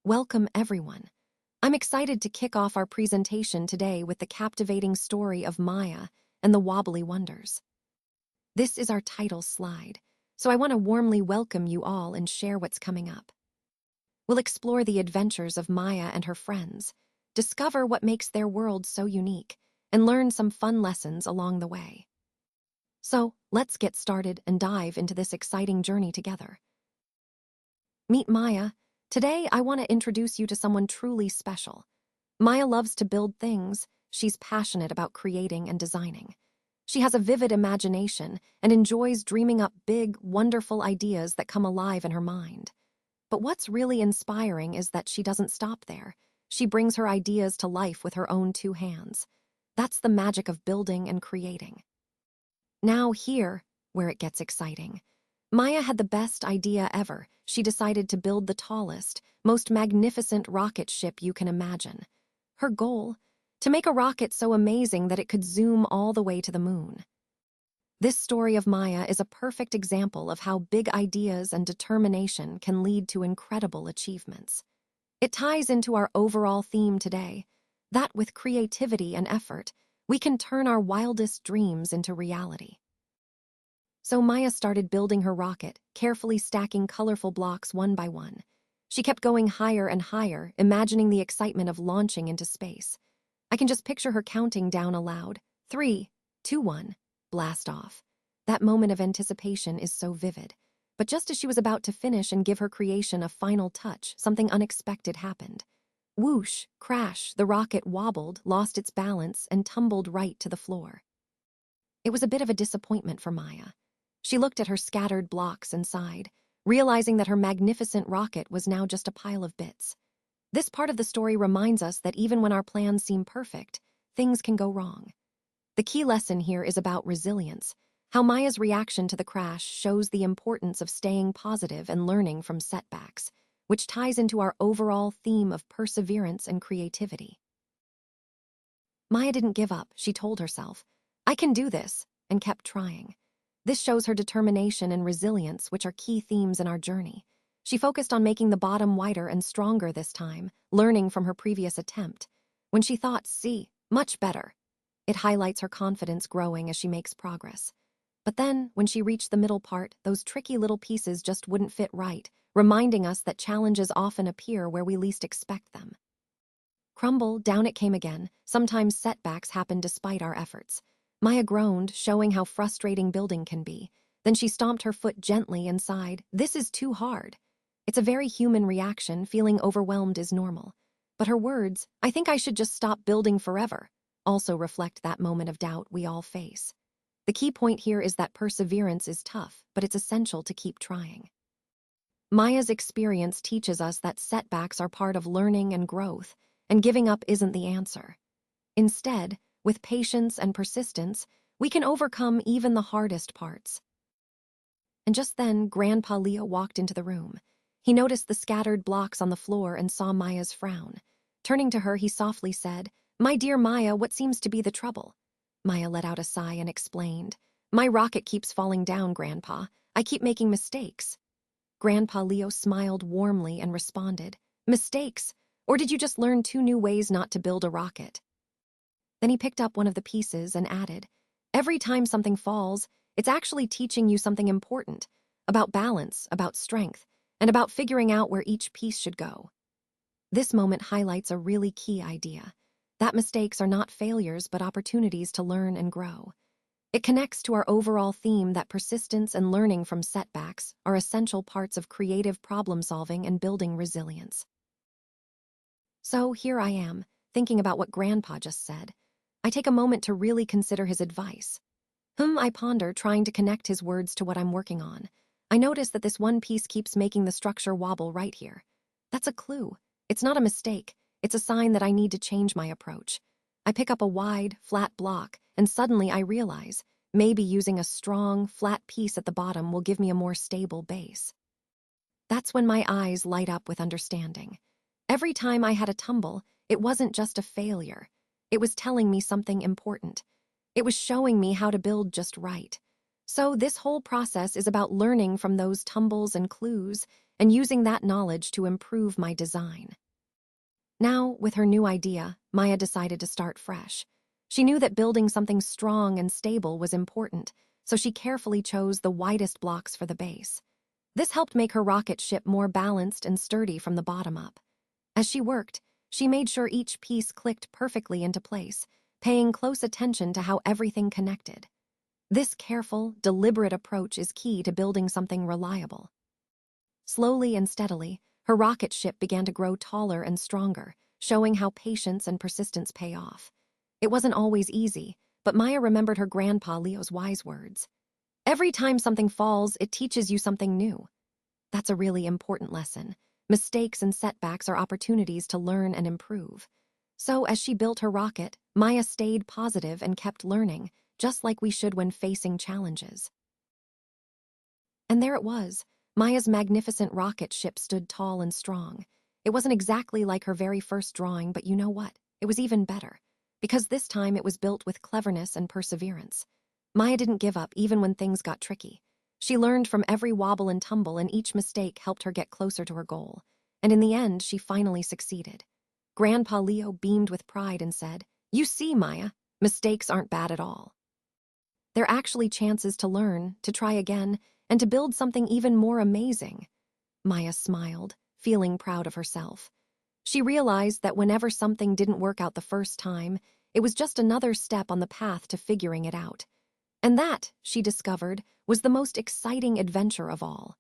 Welcome, everyone. I'm excited to kick off our presentation today with the captivating story of Maya and the Wobbly Wonders. This is our title slide, so I want to warmly welcome you all and share what's coming up. We'll explore the adventures of Maya and her friends, discover what makes their world so unique, and learn some fun lessons along the way. So, let's get started and dive into this exciting journey together. Meet Maya. Today, I want to introduce you to someone truly special. Maya loves to build things. She's passionate about creating and designing. She has a vivid imagination and enjoys dreaming up big, wonderful ideas that come alive in her mind. But what's really inspiring is that she doesn't stop there. She brings her ideas to life with her own two hands. That's the magic of building and creating. Now here, where it gets exciting. Maya had the best idea ever. She decided to build the tallest, most magnificent rocket ship you can imagine. Her goal? To make a rocket so amazing that it could zoom all the way to the moon. This story of Maya is a perfect example of how big ideas and determination can lead to incredible achievements. It ties into our overall theme today, that with creativity and effort, we can turn our wildest dreams into reality. So Maya started building her rocket, carefully stacking colorful blocks one by one. She kept going higher and higher, imagining the excitement of launching into space. I can just picture her counting down aloud. 3, 2, 1, blast off. That moment of anticipation is so vivid. But just as she was about to finish and give her creation a final touch, something unexpected happened. Whoosh, crash, the rocket wobbled, lost its balance, and tumbled right to the floor. It was a bit of a disappointment for Maya. She looked at her scattered blocks and sighed, realizing that her magnificent rocket was now just a pile of bits. This part of the story reminds us that even when our plans seem perfect, things can go wrong. The key lesson here is about resilience, how Maya's reaction to the crash shows the importance of staying positive and learning from setbacks, which ties into our overall theme of perseverance and creativity. Maya didn't give up, she told herself. I can do this, and kept trying. This shows her determination and resilience, which are key themes in our journey. She focused on making the bottom wider and stronger this time, learning from her previous attempt. When she thought, see, much better. It highlights her confidence growing as she makes progress. But then, when she reached the middle part, those tricky little pieces just wouldn't fit right, reminding us that challenges often appear where we least expect them. Crumble, down it came again. Sometimes setbacks happen despite our efforts. Maya groaned, showing how frustrating building can be. Then she stomped her foot gently and sighed, this is too hard. It's a very human reaction, feeling overwhelmed is normal. But her words, I think I should just stop building forever, also reflect that moment of doubt we all face. The key point here is that perseverance is tough, but it's essential to keep trying. Maya's experience teaches us that setbacks are part of learning and growth, and giving up isn't the answer. Instead, with patience and persistence, we can overcome even the hardest parts. And just then, Grandpa Leo walked into the room. He noticed the scattered blocks on the floor and saw Maya's frown. Turning to her, he softly said, My dear Maya, what seems to be the trouble? Maya let out a sigh and explained, My rocket keeps falling down, Grandpa. I keep making mistakes. Grandpa Leo smiled warmly and responded, Mistakes? Or did you just learn 2 new ways not to build a rocket? Then he picked up one of the pieces and added, Every time something falls, it's actually teaching you something important, about balance, about strength, and about figuring out where each piece should go. This moment highlights a really key idea, that mistakes are not failures but opportunities to learn and grow. It connects to our overall theme that persistence and learning from setbacks are essential parts of creative problem-solving and building resilience. So here I am, thinking about what Grandpa just said. I take a moment to really consider his advice. I ponder, trying to connect his words to what I'm working on. I notice that this one piece keeps making the structure wobble right here. That's a clue. It's not a mistake. It's a sign that I need to change my approach. I pick up a wide, flat block, and suddenly I realize maybe using a strong, flat piece at the bottom will give me a more stable base. That's when my eyes light up with understanding. Every time I had a tumble, it wasn't just a failure. It was telling me something important. It was showing me how to build just right. So this whole process is about learning from those tumbles and clues and using that knowledge to improve my design. Now, with her new idea, Maya decided to start fresh. She knew that building something strong and stable was important, so she carefully chose the widest blocks for the base. This helped make her rocket ship more balanced and sturdy from the bottom up. As she worked, she made sure each piece clicked perfectly into place, paying close attention to how everything connected. This careful, deliberate approach is key to building something reliable. Slowly and steadily, her rocket ship began to grow taller and stronger, showing how patience and persistence pay off. It wasn't always easy, but Maya remembered her grandpa Leo's wise words. Every time something falls, it teaches you something new. That's a really important lesson. Mistakes and setbacks are opportunities to learn and improve. So, as she built her rocket, Maya stayed positive and kept learning, just like we should when facing challenges. And there it was. Maya's magnificent rocket ship stood tall and strong. It wasn't exactly like her very first drawing, but you know what? It was even better, because this time it was built with cleverness and perseverance. Maya didn't give up even when things got tricky. She learned from every wobble and tumble, and each mistake helped her get closer to her goal. And in the end, she finally succeeded. Grandpa Leo beamed with pride and said, "You see, Maya, mistakes aren't bad at all. They're actually chances to learn, to try again, and to build something even more amazing." Maya smiled, feeling proud of herself. She realized that whenever something didn't work out the first time, it was just another step on the path to figuring it out. And that, she discovered, was the most exciting adventure of all.